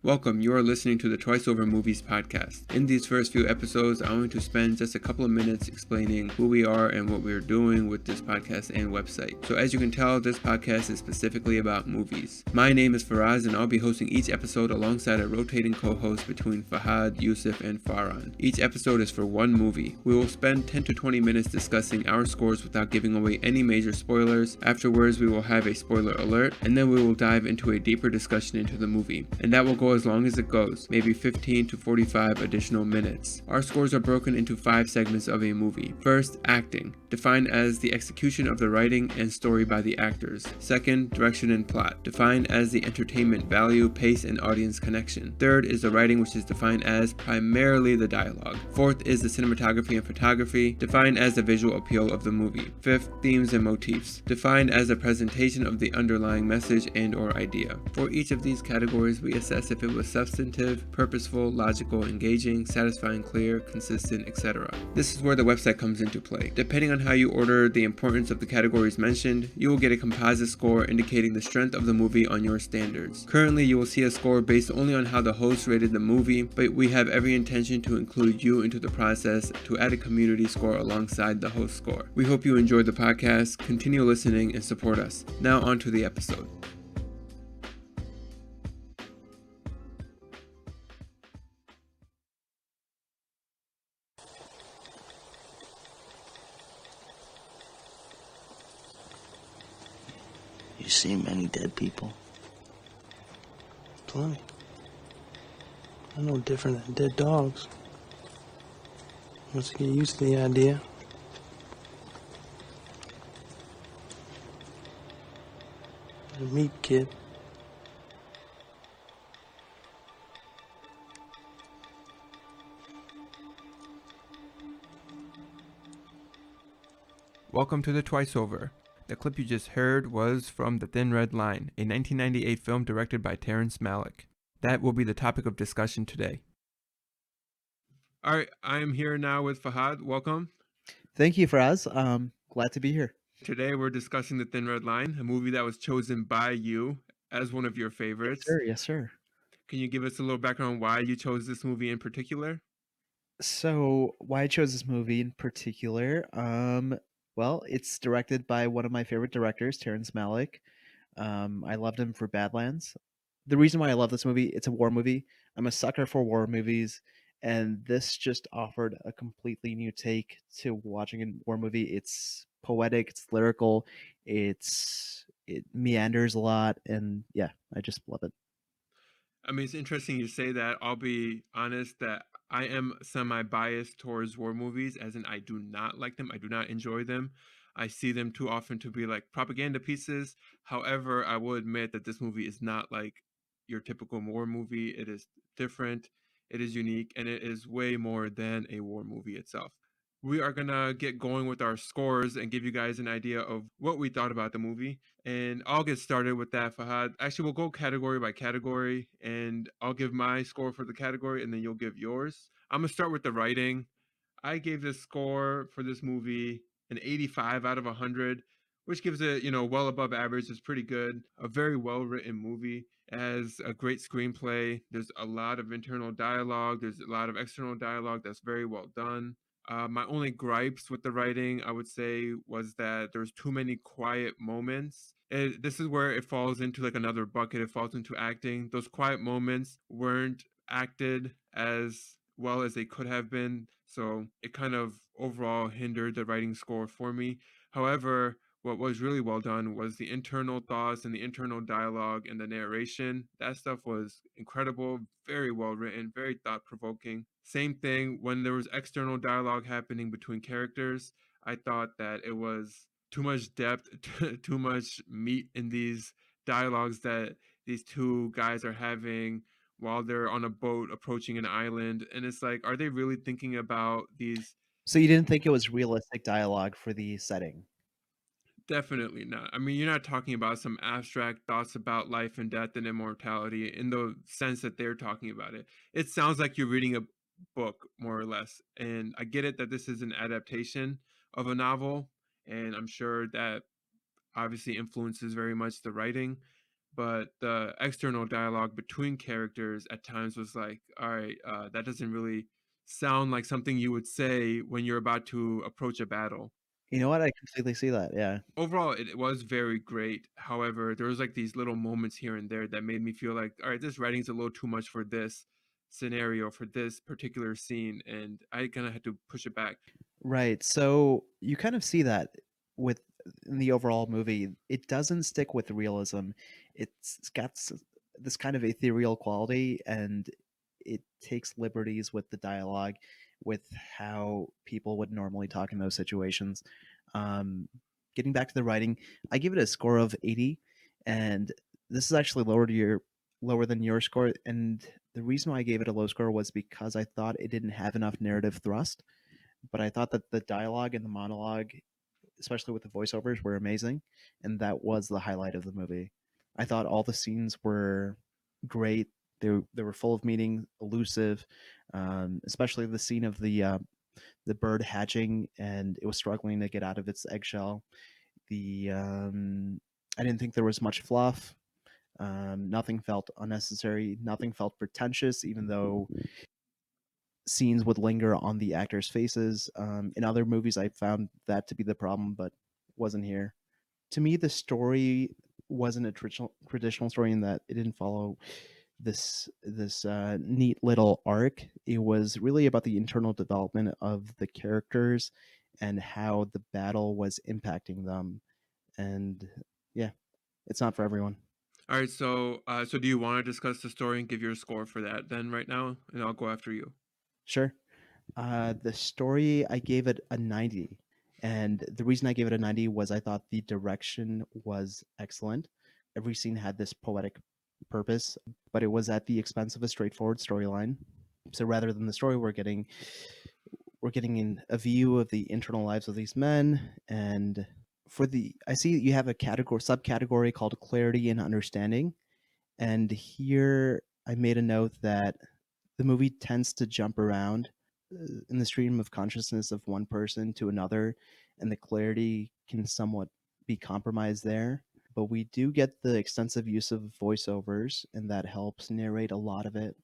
Welcome, you are listening to the Twice Over Movies podcast. In these first few episodes, I'm going to spend just a couple of minutes explaining who we are and what we're doing with this podcast and website. So as you can tell, this podcast is specifically about movies. My name is Faraz and I'll be hosting each episode alongside a rotating co-host between Fahad, Yusuf, and Farhan. Each episode is for one movie. We will spend 10 to 20 minutes discussing our scores without giving away any major spoilers. Afterwards, we will have a spoiler alert, and then we will dive into a deeper discussion into the movie. And that will go as long as it goes, maybe 15 to 45 additional minutes. Our scores are broken into 5 segments of a movie. First, acting, defined as the execution of the writing and story by the actors. Second, direction and plot, defined as the entertainment value, pace, and audience connection. Third is the writing, which is defined as primarily the dialogue. Fourth is the cinematography and photography, defined as the visual appeal of the movie. Fifth, themes and motifs, defined as the presentation of the underlying message and or idea. For each of these categories, we assess if it was substantive, purposeful, logical, engaging, satisfying, clear, consistent, etc. This is where the website comes into play. Depending on how you order the importance of the categories mentioned, you will get a composite score indicating the strength of the movie on your standards. Currently, you will see a score based only on how the host rated the movie, but we have every intention to include you into the process to add a community score alongside the host score. We hope you enjoyed the podcast, continue listening, and support us. Now on to the episode. You see many dead people? Plenty. I know different than dead dogs. Once you get used to the idea. Meet, kid. Welcome to the Twice Over. The clip you just heard was from The Thin Red Line, a 1998 film directed by Terrence Malick. That will be the topic of discussion today. All right, I am here now with Fahad. Welcome. Thank you, Faraz. Glad to be here. Today we're discussing The Thin Red Line, a movie that was chosen by you as one of your favorites. Yes, sir. Can you give us a little background on why you chose this movie in particular? So, why I chose this movie in particular? Well, it's directed by one of my favorite directors, Terrence Malick. I loved him for Badlands. The reason why I love this movie, it's a war movie. I'm a sucker for war movies, and this just offered a completely new take to watching a war movie. It's poetic, it's lyrical, it meanders a lot, and yeah, I just love it. I mean, it's interesting you say that. I'll be honest that I am semi-biased towards war movies, as in I do not like them. I do not enjoy them. I see them too often to be like propaganda pieces. However, I will admit that this movie is not like your typical war movie. It is different, it is unique, and it is way more than a war movie itself. We are gonna get going with our scores and give you guys an idea of what we thought about the movie. And I'll get started with that, Fahad. Actually, we'll go category by category, and I'll give my score for the category, and then you'll give yours. I'm gonna start with the writing. I gave this score for this movie an 85 out of 100, which gives it, well above average. It's pretty good. A very well written movie. It has a great screenplay. There's a lot of internal dialogue. There's a lot of external dialogue that's very well done. My only gripes with the writing, I would say, was that there's too many quiet moments. This is where it falls into like another bucket. It falls into acting. Those quiet moments weren't acted as well as they could have been. So it kind of overall hindered the writing score for me. However, what was really well done was the internal thoughts and the internal dialogue and the narration. That stuff was incredible, very well written, very thought provoking. Same thing when there was external dialogue happening between characters. I thought that it was too much depth, too much meat in these dialogues that these two guys are having while they're on a boat approaching an island. And it's like, are they really thinking about these? So you didn't think it was realistic dialogue for the setting? Definitely not. I mean, you're not talking about some abstract thoughts about life and death and immortality in the sense that they're talking about it. It sounds like you're reading a book, more or less. And I get it that this is an adaptation of a novel, and I'm sure that obviously influences very much the writing. but the external dialogue between characters at times was like, all right, that doesn't really sound like something you would say when you're about to approach a battle. You know what? I completely see that. Yeah. Overall, it was very great. However, there was like these little moments here and there that made me feel like, all right, this writing's a little too much for this scenario, for this particular scene, and I kind of had to push it back. Right. So you kind of see that with in the overall movie. It doesn't stick with realism. It's got this kind of ethereal quality, and it takes liberties with the dialogue, with how people would normally talk in those situations. Um, Getting back to the writing, I give it a score of 80, and this is actually lower than your score. And the reason why I gave it a low score was because I thought it didn't have enough narrative thrust, but I thought that the dialogue and the monologue, especially with the voiceovers, were amazing, and that was the highlight of the movie. I thought all the scenes were great. They were full of meaning, elusive, especially the scene of the bird hatching and it was struggling to get out of its eggshell. The I didn't think there was much fluff. Nothing felt unnecessary. Nothing felt pretentious, even though scenes would linger on the actors' faces. In other movies, I found that to be the problem, but wasn't here. To me, the story wasn't a traditional story in that it didn't follow this neat little arc. It was really about the internal development of the characters and how the battle was impacting them. And yeah, it's not for everyone. All right, so do you want to discuss the story and give your score for that then right now, and I'll go after you. Sure. The story, I gave it a 90. And the reason I gave it a 90 was I thought the direction was excellent. Every scene had this poetic purpose, but it was at the expense of a straightforward storyline. So rather than the story, we're getting in a view of the internal lives of these men. And for the I see you have a category subcategory called clarity and understanding. And here I made a note that the movie tends to jump around in the stream of consciousness of one person to another, and the clarity can somewhat be compromised there. But we do get the extensive use of voiceovers, and that helps narrate a lot of it.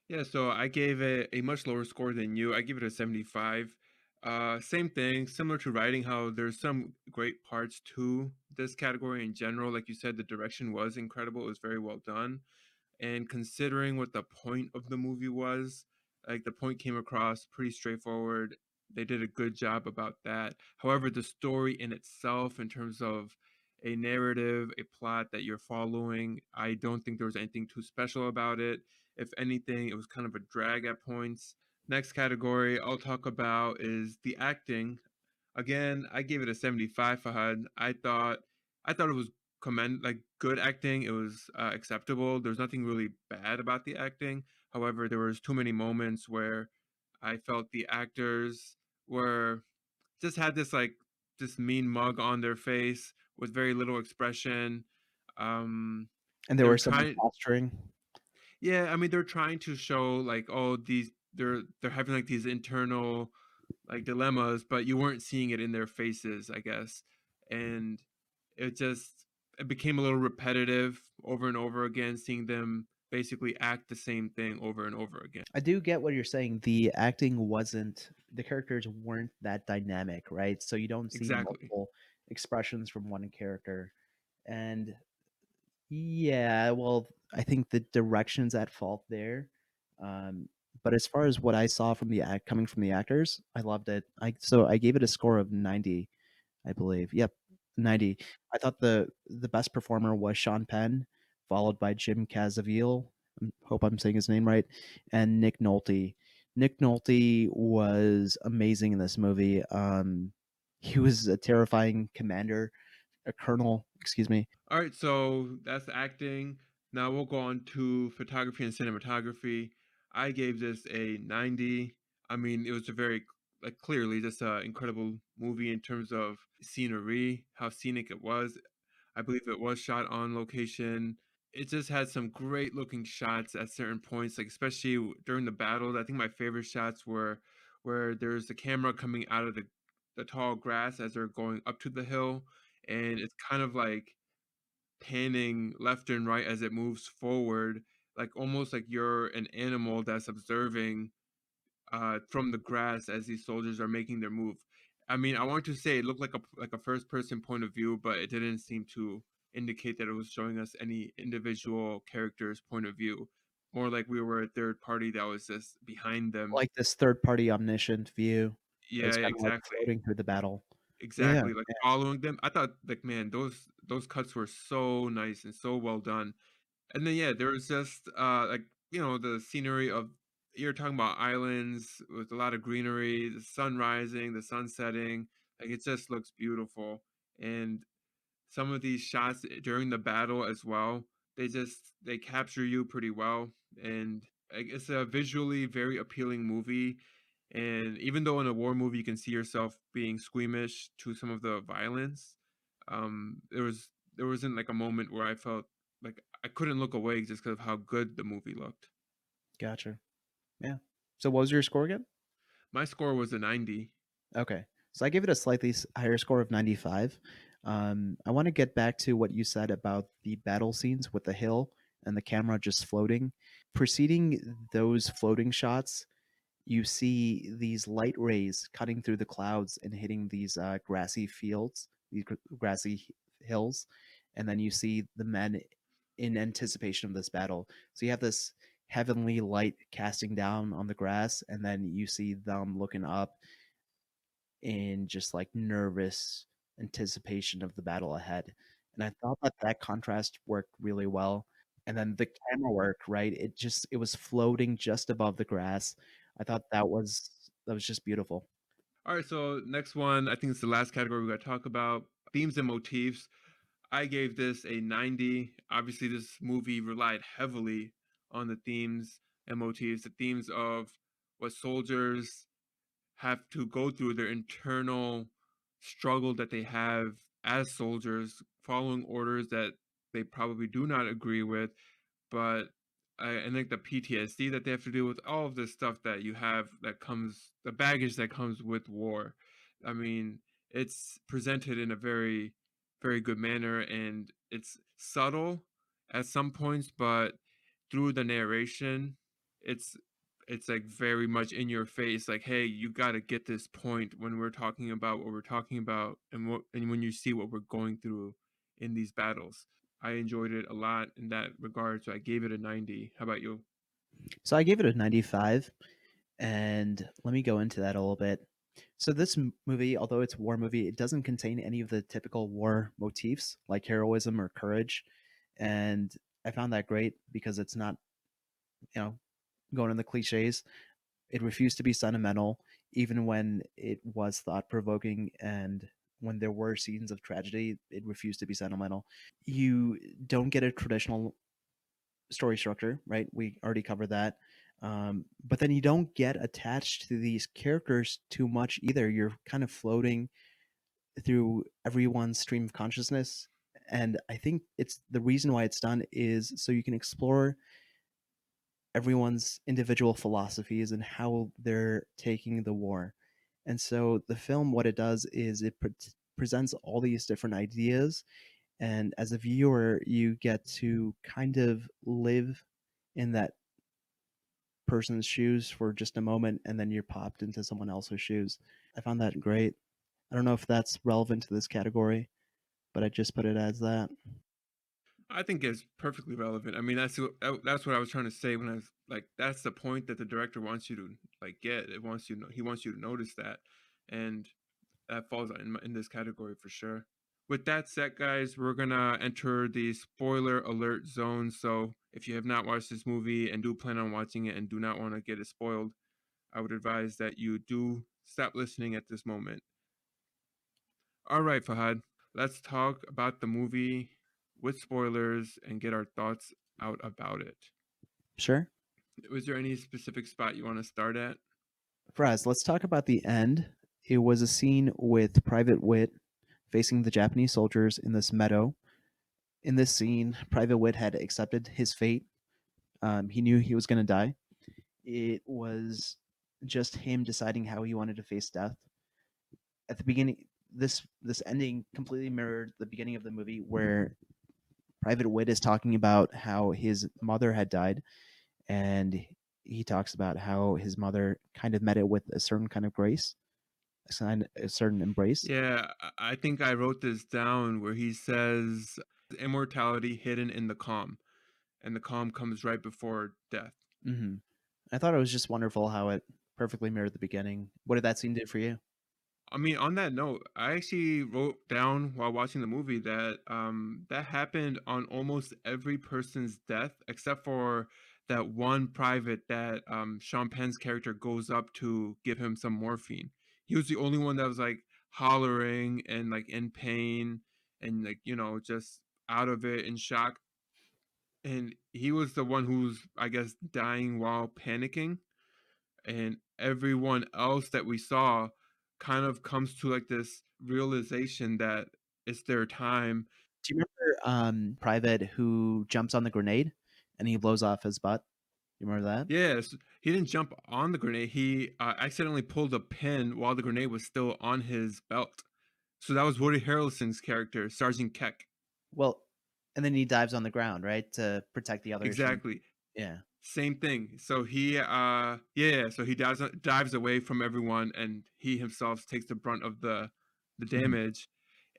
Yeah, so I gave it a much lower score than you. I give it a 75. Same thing, similar to writing, how there's some great parts to this category in general. Like you said, the direction was incredible. It was very well done. And considering what the point of the movie was, like the point came across pretty straightforward. They did a good job about that. However, the story in itself, in terms of a narrative, a plot that you're following, I don't think there was anything too special about it. If anything, it was kind of a drag at points. Next category I'll talk about is the acting. Again, I gave it a 75, Fahad. I thought it was good acting. It was acceptable. There's nothing really bad about the acting. However, there was too many moments where I felt the actors were just had this mean mug on their face with very little expression. Um, And there they were were some trying posturing. Yeah, I mean, they're trying to show like, oh, they're having like these internal like dilemmas, but you weren't seeing it in their faces, I guess. And it just it became a little repetitive over and over again, seeing them basically act the same thing over and over again. I do get what you're saying. The acting wasn't, the characters weren't that dynamic, right? So you don't see Exactly. multiple expressions from one character. And yeah, well, I think the direction's at fault there. But as far as what I saw from the act coming from the actors, I loved it. I gave it a score of 90, I believe. Yep, 90. I thought the best performer was Sean Penn, followed by Jim Caviezel. Hope I'm saying his name right, and Nick Nolte. Nick Nolte was amazing in this movie. He was a terrifying commander, a colonel, excuse me. All right, so that's acting. Now we'll go on to photography and cinematography. I gave this a 90. I mean, it was a very like clearly just an incredible movie in terms of scenery, how scenic it was. I believe it was shot on location. It just had some great looking shots at certain points, like especially during the battle. I think my favorite shots were where there's the camera coming out of the tall grass as they're going up to the hill, and it's kind of like panning left and right as it moves forward, like almost like you're an animal that's observing from the grass as these soldiers are making their move. I mean, I want to say it looked like a first person point of view, but it didn't seem to indicate that it was showing us any individual character's point of view. More like we were a third party that was just behind them. Like this third party omniscient view that Yeah, was yeah, kind of like exactly. floating through the battle. Yeah, Exactly, like, following them. I thought, like, man, those cuts were so nice and so well done. And then, yeah, there was just, like, the scenery of you're talking about islands with a lot of greenery, the sun rising, the sun setting, like, it just looks beautiful, and some of these shots during the battle as well, they capture you pretty well, and, like, it's a visually very appealing movie, and even though in a war movie you can see yourself being squeamish to some of the violence, there wasn't, like, a moment where I felt like I couldn't look away just because of how good the movie looked. gotcha. Yeah. So what was your score again? My score was a 90. Okay. So I gave it a slightly higher score of 95. I want to get back to what you said about the battle scenes with the hill and the camera just floating. Preceding those floating shots, you see these light rays cutting through the clouds and hitting these grassy fields, these grassy hills, and then you see the men in anticipation of this battle. So you have this heavenly light casting down on the grass, and then you see them looking up in just like nervous anticipation of the battle ahead. And I thought that that contrast worked really well. And then the camera work, right? It was floating just above the grass. I thought that was just beautiful. Alright, so next one, I think it's the last category we're gonna talk about, themes and motifs. I gave this a 90. Obviously, this movie relied heavily on the themes and motifs, the themes of what soldiers have to go through, their internal struggle that they have as soldiers, following orders that they probably do not agree with, but I think the PTSD that they have to deal with, all of this stuff that you have that comes, the baggage that comes with war. I mean, it's presented in a very, very good manner, and it's subtle at some points, but through the narration, it's it's like very much in your face, like, hey, you got to get this point when we're talking about what we're talking about, and when you see what we're going through in these battles. I enjoyed it a lot in that regard, so I gave it a 90. How about you? So I gave it a 95, and let me go into that a little bit. So this movie, although it's a war movie, it doesn't contain any of the typical war motifs like heroism or courage, and I found that great because it's not, you know, going in the cliches. It refused to be sentimental, even when it was thought provoking and when there were scenes of tragedy, it refused to be sentimental. You don't get a traditional story structure, right? We already covered that. But then you don't get attached to these characters too much either. You're kind of floating through everyone's stream of consciousness. And I think it's the reason why it's done is so you can explore everyone's individual philosophies and how they're taking the war. And so the film, what it does is it presents all these different ideas. And as a viewer, you get to kind of live in that person's shoes for just a moment and then you're popped into someone else's shoes. I found that great. I don't know if that's relevant to this category, but I just put it as that. I think it's perfectly relevant. I mean, that's what I was trying to say when I was like, that's the point that the director wants you to like get. It wants you to, he wants you to notice that, and that falls in this category for sure. With that said, guys, we're gonna enter the spoiler alert zone. So if you have not watched this movie and do plan on watching it and do not want to get it spoiled, I would advise that you do stop listening at this moment. All right, Fahad, let's talk about the movie with spoilers and get our thoughts out about it. Sure. Was there any specific spot you want to start at? Faraz, let's talk about the end. It was a scene with Private Wit facing the Japanese soldiers in this meadow. In this scene, Private Wit had accepted his fate. He knew he was going to die. It was just him deciding how he wanted to face death. At the beginning, this ending completely mirrored the beginning of the movie, where Private Wit is talking about how his mother had died, and he talks about how his mother kind of met it with a certain kind of grace, a certain embrace. Yeah, I think I wrote this down where he says immortality hidden in the calm, and the calm comes right before death. Hmm. I thought it was just wonderful how it perfectly mirrored the beginning. What did that scene do for you? I mean, on that note, I actually wrote down while watching the movie that that happened on almost every person's death except for that one private that Sean Penn's character goes up to give him some morphine. He was the only one that was like hollering and like in pain and like, you know, just out of it in shock. And he was the one who's, I guess, dying while panicking, and everyone else that we saw kind of comes to like this realization that it's their time. Do you remember Private who jumps on the grenade and he blows off his butt? You remember that? Yes, he didn't jump on the grenade. He accidentally pulled a pin while the grenade was still on his belt. So that was Woody Harrelson's character, Sergeant Keck. Well, and then he dives on the ground, right, to protect the others from. Exactly. Yeah. Same thing. So he yeah, so he dives away from everyone, and he himself takes the brunt of the Mhm. damage,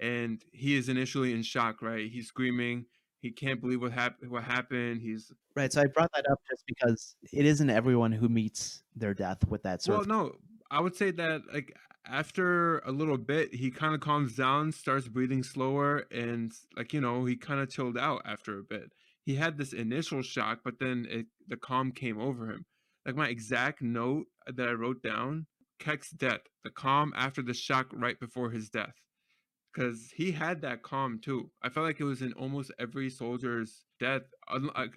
and he is initially in shock, right? He's screaming, he can't believe what happened. He's Right, so I brought that up just because it isn't everyone who meets their death with that sort well, of. no, I would say that like after a little bit, he kind of calms down, starts breathing slower, and like you know, he kind of chilled out after a bit. He had this initial shock, but then the calm came over him. Like my exact note that I wrote down: Keck's death, the calm after the shock right before his death, because he had that calm too. I felt like it was in almost every soldier's death,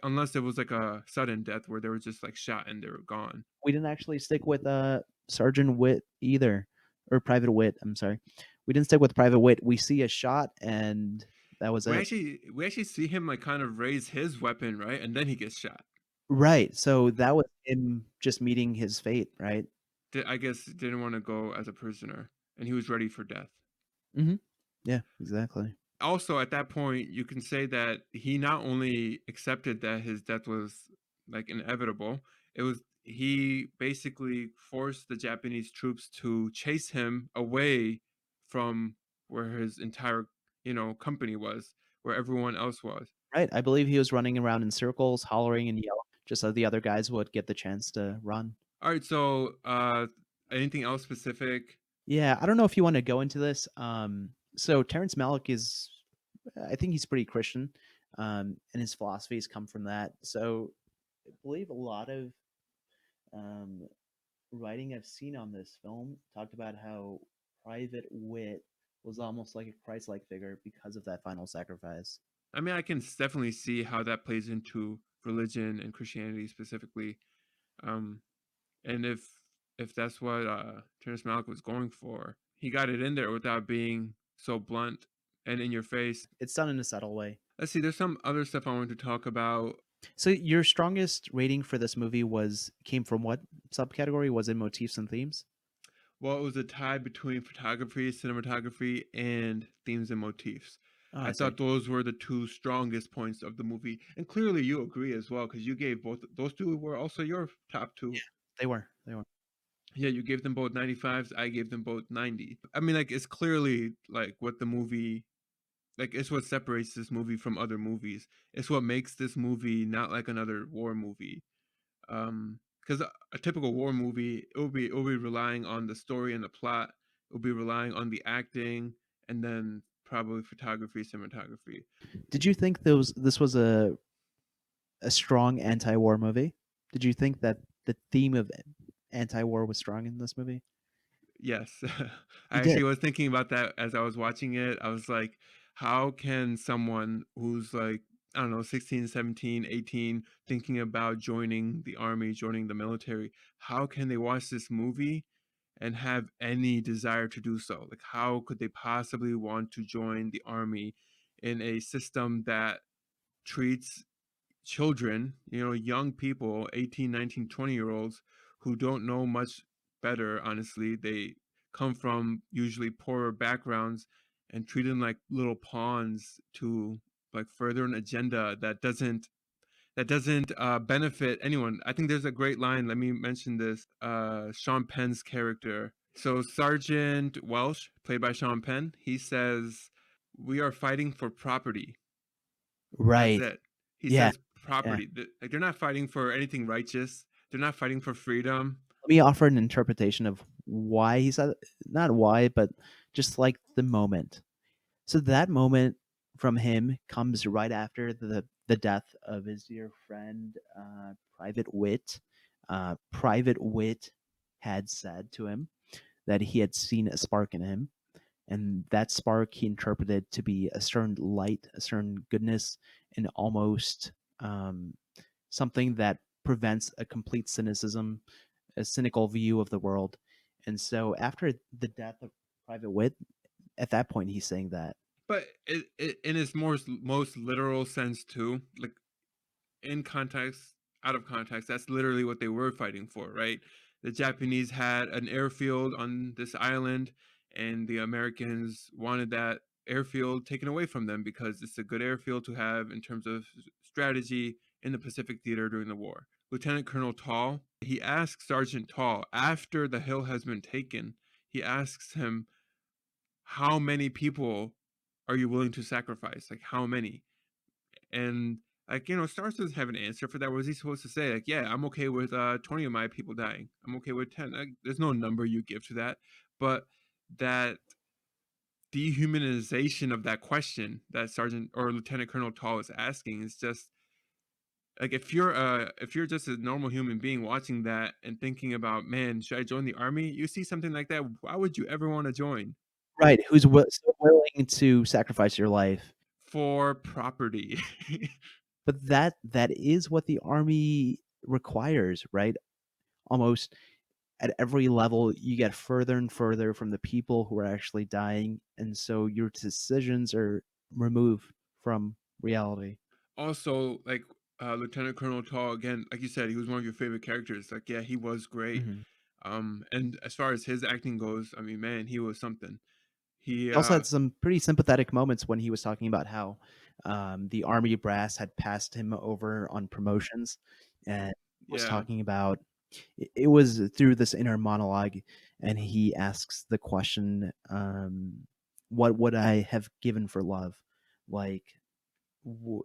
unless it was like a sudden death where they were just like shot and they were gone. We didn't actually stick with Sergeant Wit either, or Private Wit. I'm sorry, we didn't stick with Private Wit. We see a shot, and that was it. We actually see him like kind of raise his weapon, right? And then he gets shot. Right. So that was him just meeting his fate, right? I guess didn't want to go as a prisoner, and he was ready for death. Hmm. Yeah, exactly. Also, at that point, you can say that he not only accepted that his death was like inevitable, it was he basically forced the Japanese troops to chase him away from where his entire, you know, company was, where everyone else was. Right. I believe he was running around in circles, hollering and yelling, just so the other guys would get the chance to run. All right, so anything else specific? Yeah, I don't know if you want to go into this. So Terrence Malick is, I think he's pretty Christian, and his philosophies come from that. So I believe a lot of um, writing I've seen on this film talked about how Private Wit was almost like a Christ-like figure because of that final sacrifice. I mean, I can definitely see how that plays into religion and Christianity specifically. Um, and if that's what Terrence Malick was going for, he got it in there without being so blunt and in your face. It's done in a subtle way. Let's see. There's some other stuff I wanted to talk about. So your strongest rating for this movie was came from what subcategory? Was it motifs and themes? Well, it was a tie between photography, cinematography, and themes and motifs. Oh, I I see. thought those were the two strongest points of the movie, and clearly you agree as well because you gave both those two were also your top two. They were. They were. Yeah, you gave them both 95s. I gave them both 90. I mean, like, it's clearly like what the movie, like, it's what separates this movie from other movies. It's what makes this movie not like another war movie. Because a typical war movie, it will be relying on the story and the plot. It will be relying on the acting, and then probably photography, cinematography. Did you think this was a strong anti-war movie? Did you think that the theme of anti-war was strong in this movie? Yes. I You actually did. was thinking about that as I was watching it. I was like, how can someone who's like, I don't know, 16, 17, 18, thinking about joining the army, joining the military, how can they watch this movie and have any desire to do so? Like, how could they possibly want to join the army in a system that treats children, you know, young people, 18, 19, 20 year olds who don't know much better, honestly. They come from usually poorer backgrounds and treat them like little pawns to like further an agenda that doesn't benefit anyone. I think there's a great line. Let me mention this. Sean Penn's character. So Sergeant Welsh, played by Sean Penn, he says, "We are fighting for property." That's Right. it. He Yeah. says Yeah. property. Like they're not fighting for anything righteous. They're not fighting for freedom. Let me offer an interpretation of why he said, not why, but just like the moment. So that moment from him comes right after the death of his dear friend, Private Wit. Private Wit had said to him that he had seen a spark in him, and that spark he interpreted to be a certain light, a certain goodness, and almost um, something that prevents a complete cynicism, a cynical view of the world. And so after the death of Private Wit, at that point he's saying that. But in its most literal sense too, like in context, out of context, that's literally what they were fighting for, right? The Japanese had an airfield on this island, and the Americans wanted that airfield taken away from them because it's a good airfield to have in terms of strategy in the Pacific theater during the war. Lieutenant Colonel Tall, he asks Sergeant Tall after the hill has been taken, he asks him, how many people are you willing to sacrifice? Like, how many? And like, Stars doesn't have an answer for that. What is he supposed to say? Like, yeah, I'm okay with 20 of my people dying. I'm okay with 10. Like, there's no number you give to that. But that dehumanization of that question that Sergeant or Lieutenant Colonel Tall is asking is just like, if you're just a normal human being watching that and thinking about, man, should I join the army? You see something like that, why would you ever want to join? Right, who's so willing to sacrifice your life. For property. But that is what the army requires, right? Almost at every level, you get further and further from the people who are actually dying, and so your decisions are removed from reality. Also, like Lieutenant Colonel Tall, again, like you said, he was one of your favorite characters. Like, yeah, he was great. Mhm. And as far as his acting goes, I mean, man, he was something. He He also had some pretty sympathetic moments when he was talking about how, the army brass had passed him over on promotions, and was Yeah. talking about it was through this inner monologue, and he asks the question, "What would I have given for love?" Like,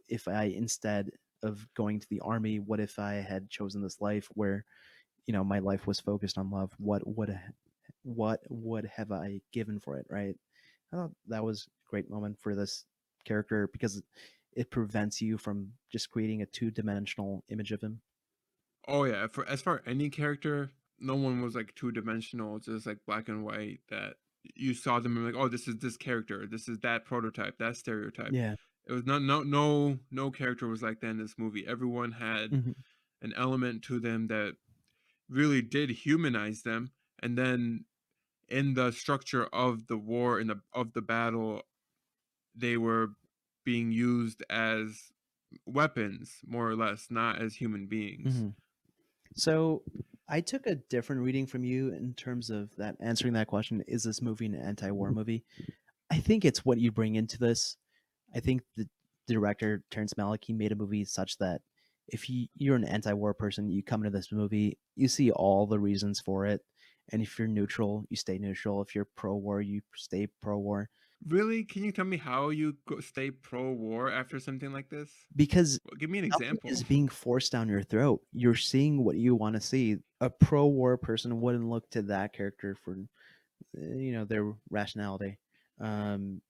if I, instead of going to the army, what if I had chosen this life where, my life was focused on love? What would have I given for it, right? I thought that was a great moment for this character because it prevents you from just creating a two-dimensional image of him. Oh yeah. For as far any character, no one was like two dimensional, just like black and white. That you saw them and like, oh, this is this character, this is that prototype, that stereotype. Yeah. It was no character was like that in this movie. Everyone had Mhm. an element to them that really did humanize them, and then in the structure of the war and of the battle, they were being used as weapons, more or less, not as human beings. Mhm. So I took a different reading from you in terms of that answering that question, is this movie an anti-war movie? I think it's what you bring into this. I think the director Terrence Malick, he made a movie such that if you're an anti-war person, you come into this movie, you see all the reasons for it, and if you're neutral, you stay neutral. If you're pro-war, you stay pro-war. Really? Can you tell me how you stay pro-war after something like this? Because Well, give me an nothing example. is being forced down your throat. You're seeing what you want to see. A pro-war person wouldn't look to that character for their rationality. Um,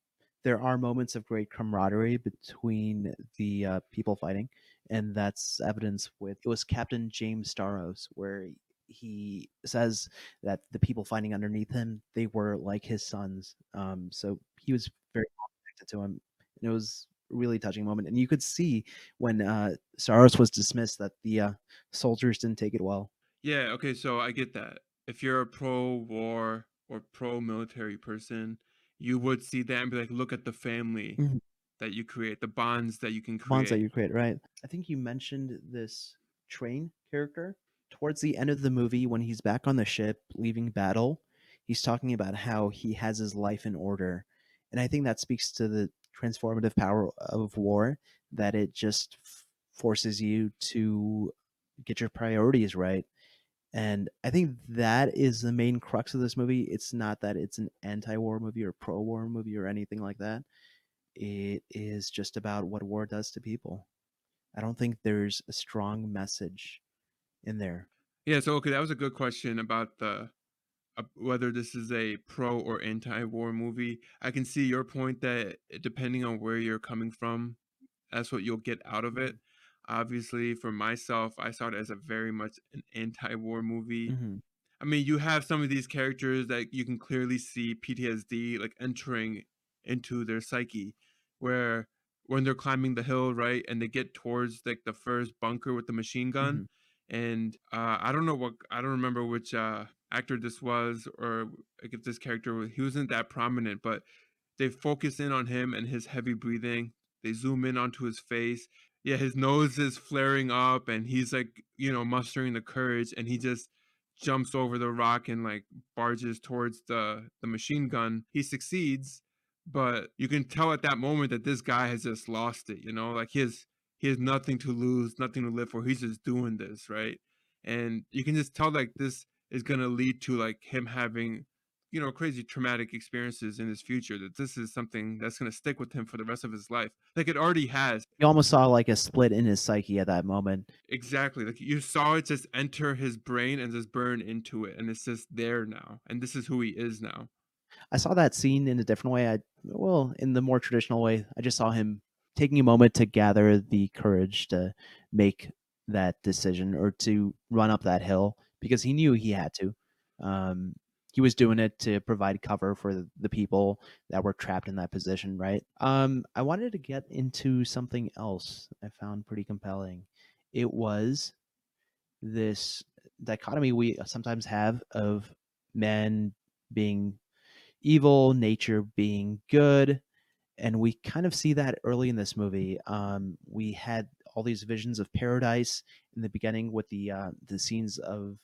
there are moments of great camaraderie between the people fighting, and that's evidence with it was Captain James Staros, where he says that the people fighting underneath him, they were like his sons. So he was very connected to him, and it was a really touching moment. And you could see when Staros was dismissed that the soldiers didn't take it well. Yeah, okay, so I get that. If you're a pro-war or pro-military person, you would see that and be like, look at the family Mhm. that you create, the bonds that you can Bonds that create. you create, right? I think you mentioned this train character towards the end of the movie when he's back on the ship leaving battle. He's talking about how he has his life in order, and I think that speaks to the transformative power of war that it just forces you to get your priorities right. And I think that is the main crux of this movie. It's not that it's an anti-war movie or pro-war movie or anything like that. It is just about what war does to people. I don't think there's a strong message in there. Yeah, so okay, that was a good question about the whether this is a pro or anti-war movie. I can see your point that depending on where you're coming from, that's what you'll get out of it. Obviously, for myself, I saw it as a very much an anti-war movie. Mm-hmm. I mean, you have some of these characters that you can clearly see PTSD like entering into their psyche, where when they're climbing the hill, right, and they get towards like the first bunker with the machine gun, Mm-hmm. and I don't remember which actor this was or like if this character he wasn't that prominent, but they focus in on him and his heavy breathing. They zoom in onto his face. Yeah, his nose is flaring up and he's like, mustering the courage and he just jumps over the rock and like barges towards the machine gun. He succeeds, but you can tell at that moment that this guy has just lost it, Like he has nothing to lose, nothing to live for. He's just doing this, right? And you can just tell like this is going to lead to like him having crazy traumatic experiences in his future, that this is something that's going to stick with him for the rest of his life. Like it already has. You almost saw like a split in his psyche at that moment. Exactly. Like you saw it just enter his brain and just burn into it. And it's just there now. And this is who he is now. I saw that scene in a different way. In the more traditional way, I just saw him taking a moment to gather the courage to make that decision or to run up that hill because he knew he had to. Um, he was doing it to provide cover for the people that were trapped in that position, right? I wanted to get into something else I found pretty compelling. It was this dichotomy we sometimes have of men being evil, nature being good, and we kind of see that early in this movie. We had all these visions of paradise in the beginning with the scenes of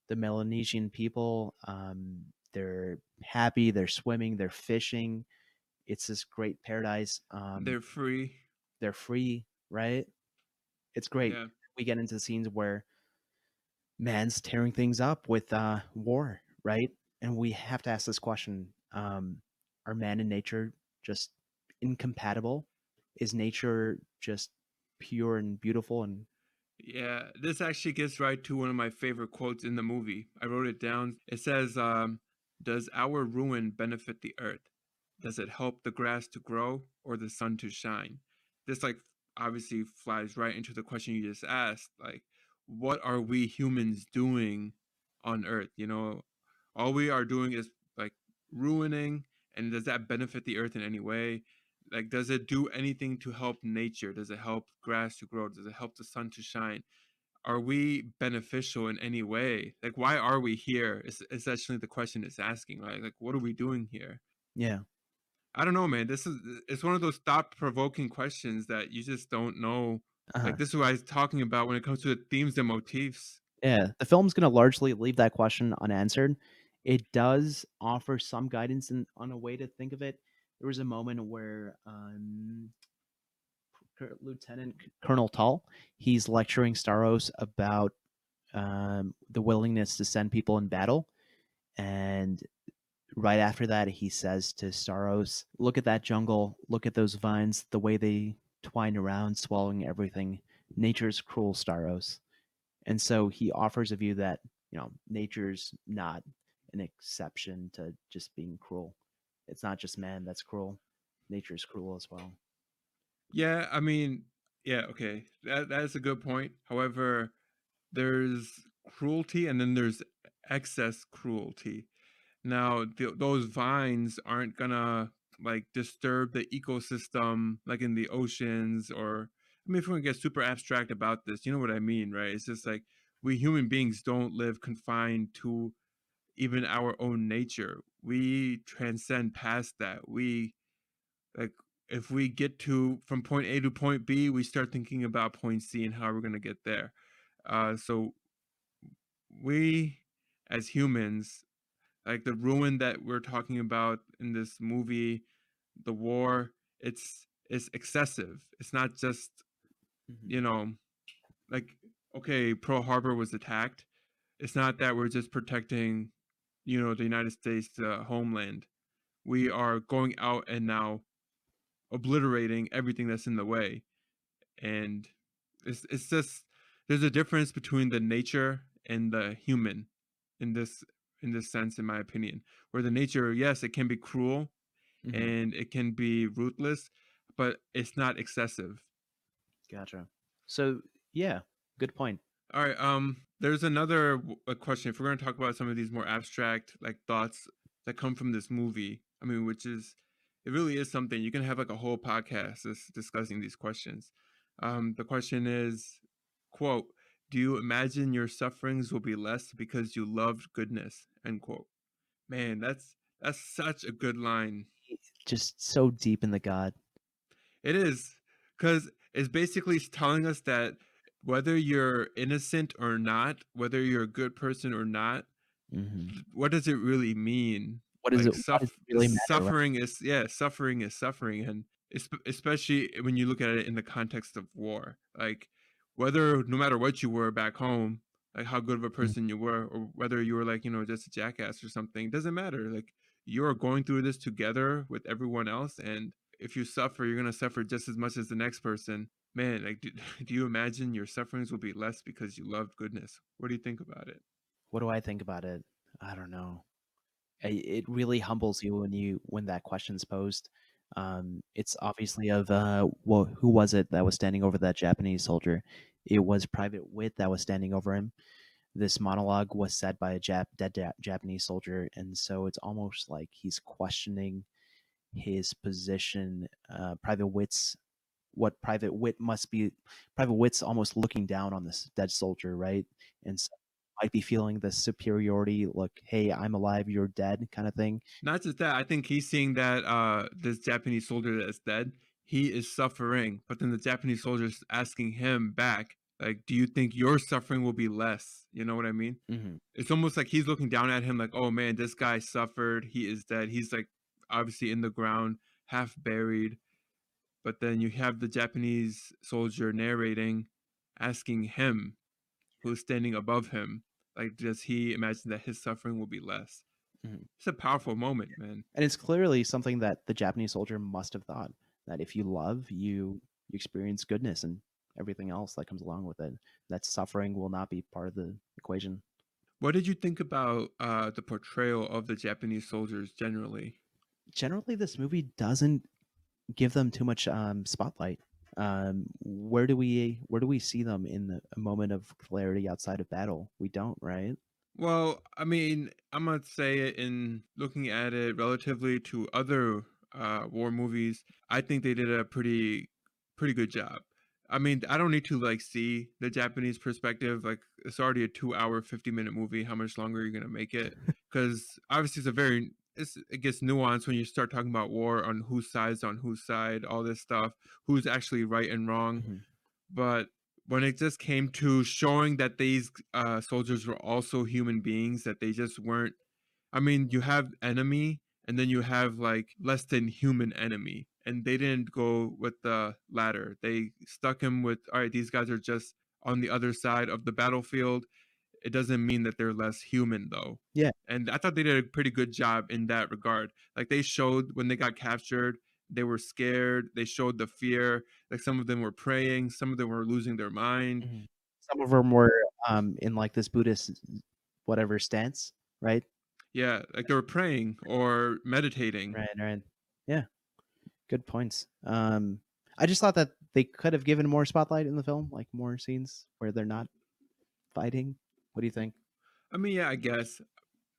the Melanesian people. They're happy, they're swimming, they're fishing. It's this great paradise. They're free. They're free, right? It's great. Yeah. We get into scenes where man's tearing things up with war, right? And we have to ask this question: are man and nature just incompatible? Is nature just pure and beautiful? And Yeah, this actually gets right to one of my favorite quotes in the movie. I wrote it down. It says, does our ruin benefit the earth? Does it help the grass to grow or the sun to shine? This like obviously flies right into the question you just asked. Like, what are we humans doing on earth? All we are doing is like ruining, and does that benefit the earth in any way? Like, does it do anything to help nature? Does it help grass to grow? Does it help the sun to shine? Are we beneficial in any way? Like, why are we here? Is essentially the question it's asking, right? Like, what are we doing here? yeah, I don't know, man. It's one of those thought provoking questions that you just don't know. uh-huh. Like, this is what I was talking about when it comes to the themes and motifs. Yeah, the film's going to largely leave that question unanswered. It does offer some guidance on a way to think of it. There was a moment where Lieutenant Colonel Tull, he's lecturing Staros about the willingness to send people in battle. And right after that, he says to Staros, "Look at that jungle. Look at those vines. The way they twine around, swallowing everything. Nature's cruel, Staros." And so he offers a view that nature's not an exception to just being cruel. It's not just man that's cruel. Nature's cruel as well. Yeah, I mean, yeah, okay. That is a good point. However, there's cruelty and then there's excess cruelty. Now, those vines aren't gonna like disturb the ecosystem like in the oceans, or I mean, if we want to get super abstract about this, you know what I mean, right? It's just like we human beings don't live confined to even our own nature. We transcend past that. We like if we get to from point A to point B, we start thinking about point C and how we're gonna get there. So we as humans, like the ruin that we're talking about in this movie, the war. it's excessive. It's not just, Mhm. you know, like, okay, Pearl Harbor was attacked. It's not that we're just protecting, the United States, homeland. We are going out and now obliterating everything that's in the way. And it's just there's a difference between the nature and the human in this sense, in my opinion. Where the nature, yes, it can be cruel Mhm. and it can be ruthless, but it's not excessive. Gotcha. So yeah, good point. All right. There's another question. If we're going to talk about some of these more abstract like thoughts that come from this movie, I mean, which is it really is something you can have like a whole podcast discussing these questions. The question is, quote, "Do you imagine your sufferings will be less because you loved goodness?" End quote. Man, that's such a good line. Just so deep in the God. It is, because it's basically telling us that whether you're innocent or not, whether you're a good person or not, Mhm. what does it really mean? What is Like it? Why does it really matter, right? suffering is, yeah, suffering is suffering, and especially when you look at it in the context of war, like whether no matter what you were back home, like how good of a Mm. person you were, or whether you were like just a jackass or something, doesn't matter. Like you are going through this together with everyone else, and if you suffer, you're gonna suffer just as much as the next person. Man, like do you imagine your sufferings will be less because you loved goodness? What do you think about it? What do I think about it? I don't know. It really humbles you when that question's posed. It's obviously of well, who was it that was standing over that Japanese soldier? It was Private Wit that was standing over him. This monologue was said by a Japanese soldier, and so it's almost like he's questioning his position. Private Wit's what Private Wit must be. Private Wit's almost looking down on this dead soldier, right? And so might be feeling the superiority, look, hey, I'm alive, you're dead, kind of thing. Not just that, I think he's seeing that this Japanese soldier that's dead, he is suffering, but then the Japanese soldier's asking him back, like, "Do you think your suffering will be less?" You know what I mean? Hmm. It's almost like he's looking down at him like, "Oh man, this guy suffered. He is dead. He's like obviously in the ground, half buried." But then you have the Japanese soldier narrating, asking him, who's standing above him, like, does he imagine that his suffering will be less? Hmm. It's a powerful moment, man. And it's clearly something that the Japanese soldier must have thought, that if you love, you experience goodness and everything else that comes along with it. That suffering will not be part of the equation. What did you think about the portrayal of the Japanese soldiers generally? Generally, this movie doesn't give them too much spotlight. Where do we see them in a moment of clarity outside of battle? We don't, right? Well, I mean, I'm gonna say it in looking at it relatively to other war movies. I think they did a pretty good job. I mean, I don't need to like see the Japanese perspective. Like, it's already a 2 hour, 50-minute movie. How much longer are you gonna make it? Because obviously, it gets nuanced when you start talking about war on whose side's on whose side, all this stuff, who's actually right and wrong. Mhm. But when it just came to showing that these soldiers were also human beings, that they just weren't, I mean, you have enemy and then you have like less than human enemy, and they didn't go with the latter. They stuck him with, all right, these guys are just on the other side of the battlefield. It doesn't mean that they're less human though. Yeah. And I thought they did a pretty good job in that regard. Like they showed when they got captured, they were scared. They showed the fear. Like some of them were praying, some of them were losing their mind. Mhm. Some of them were in like this Buddhist whatever stance, right? Yeah, like they were praying or meditating. Right, right. Yeah, good points. I just thought that they could have given more spotlight in the film, like more scenes where they're not fighting. What do you think? I mean, yeah, I guess.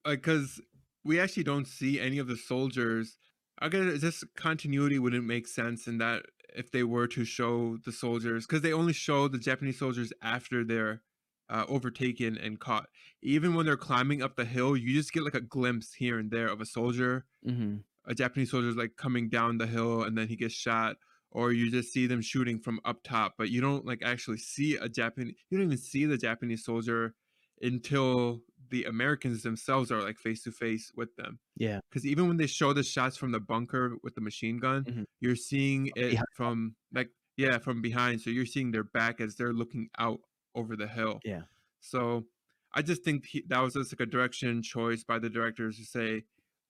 Like, cause we actually don't see any of the soldiers. I guess this continuity wouldn't make sense in that if they were to show the soldiers, because they only show the Japanese soldiers after they're overtaken and caught. Even when they're climbing up the hill, you just get like a glimpse here and there of a soldier, Mhm. a Japanese soldier's like coming down the hill and then he gets shot, or you just see them shooting from up top, but you don't like actually see a Japanese. You don't even see the Japanese soldier until the Americans themselves are like face to face with them. Yeah. Because even when they show the shots from the bunker with the machine gun, Mhm. you're seeing it Behind. from like, yeah, from behind. So you're seeing their back as they're looking out over the hill. Yeah. So I just think that was just like a direction choice by the directors to say,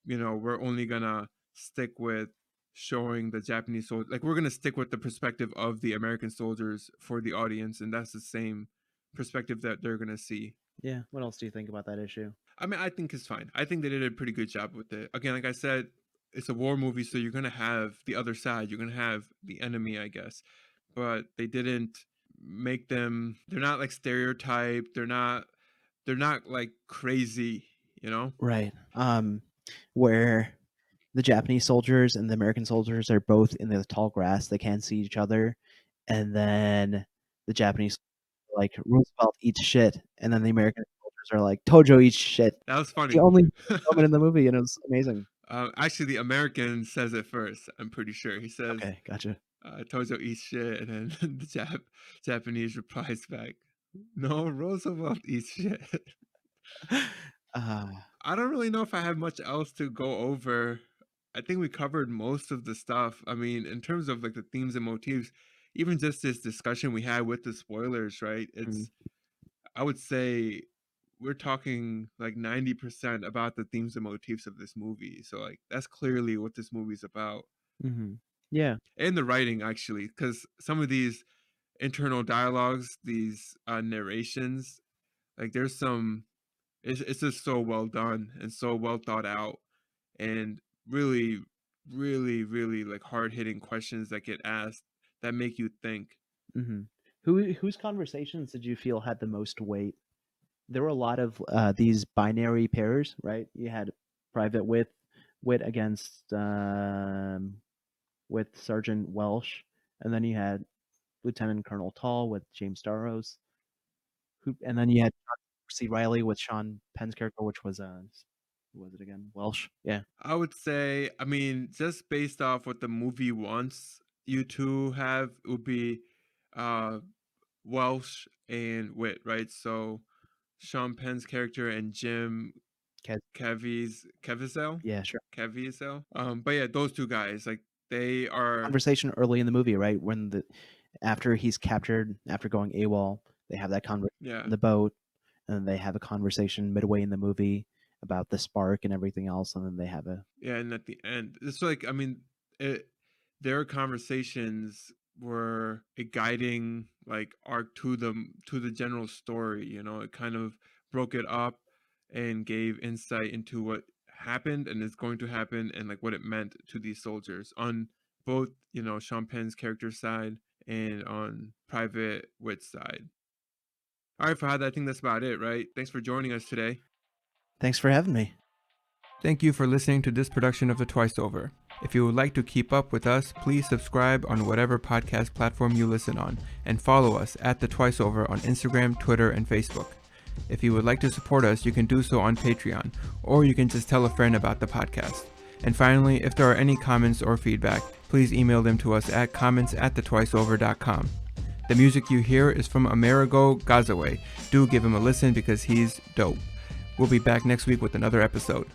we're only gonna stick with showing the Japanese soldiers, like we're gonna stick with the perspective of the American soldiers for the audience, and that's the same perspective that they're gonna see. Yeah. What else do you think about that issue? I mean, I think it's fine. I think they did a pretty good job with it. Again, like I said, it's a war movie, so you're gonna have the other side. You're gonna have the enemy, I guess. But they didn't make them. They're not like stereotyped. They're not. They're not like crazy. You know. Right. Where the Japanese soldiers and the American soldiers are both in the tall grass, they can't see each other, and then the Japanese like Roosevelt eats shit, and then the American soldiers are like Tojo eats shit. That was The funny. only moment in the movie, and it was amazing. Actually, the American says it first. I'm pretty sure he says, Okay, gotcha. "Tojo eats shit," and then the Japanese replies back, "No, Roosevelt eats shit." Uh, I don't really know if I have much else to go over. I think we covered most of the stuff. I mean, in terms of like the themes and motifs, even just this discussion we had with the spoilers, right? Mhm. I would say we're talking like 90% about the themes and motifs of this movie. So like that's clearly what this movie's about. Yeah. And the writing actually, because some of these internal dialogues, these narrations, like there's some it's just so well done and so well thought out, and really, really, really like hard hitting questions that get asked that make you think. hmm whose conversations did you feel had the most weight? There were a lot of these binary pairs, right? You had Private Wit against with Sergeant Welsh, and then you had Lieutenant Colonel Tall with James Starros, and then you had C. Riley with Sean Penn's character, which was who was it again? Welsh. Yeah. I would say, I mean, just based off what the movie wants you to have, it would be uh Welsh and Wit, right? So Sean Penn's character and Jim Ke- Caviezel. yeah, sure. Caviezel. But yeah, those two guys, like they are. Conversation early in the movie, right? When after he's captured, after going AWOL, they have that conversation Yeah, on the boat, and then they have a conversation midway in the movie about the spark and everything else, and then they have a yeah, and at the end, it's like, I mean, it, their conversations were a guiding like arc to the general story. It kind of broke it up and gave insight into what happened and is going to happen, and like what it meant to these soldiers on both Sean Penn's character side and on Private Wit's side. All right, Fahad, I think that's about it, right? Thanks for joining us today. Thanks for having me. Thank you for listening to this production of The Twice Over. If you would like to keep up with us, please subscribe on whatever podcast platform you listen on, and follow us at The Twice Over on Instagram, Twitter, and Facebook. If you would like to support us, you can do so on Patreon, or you can just tell a friend about the podcast. And finally, if there are any comments or feedback, please email them to us at comments@thetwiceover.com. The music you hear is from Amerigo Gazaway. Do give him a listen because he's dope. We'll be back next week with another episode.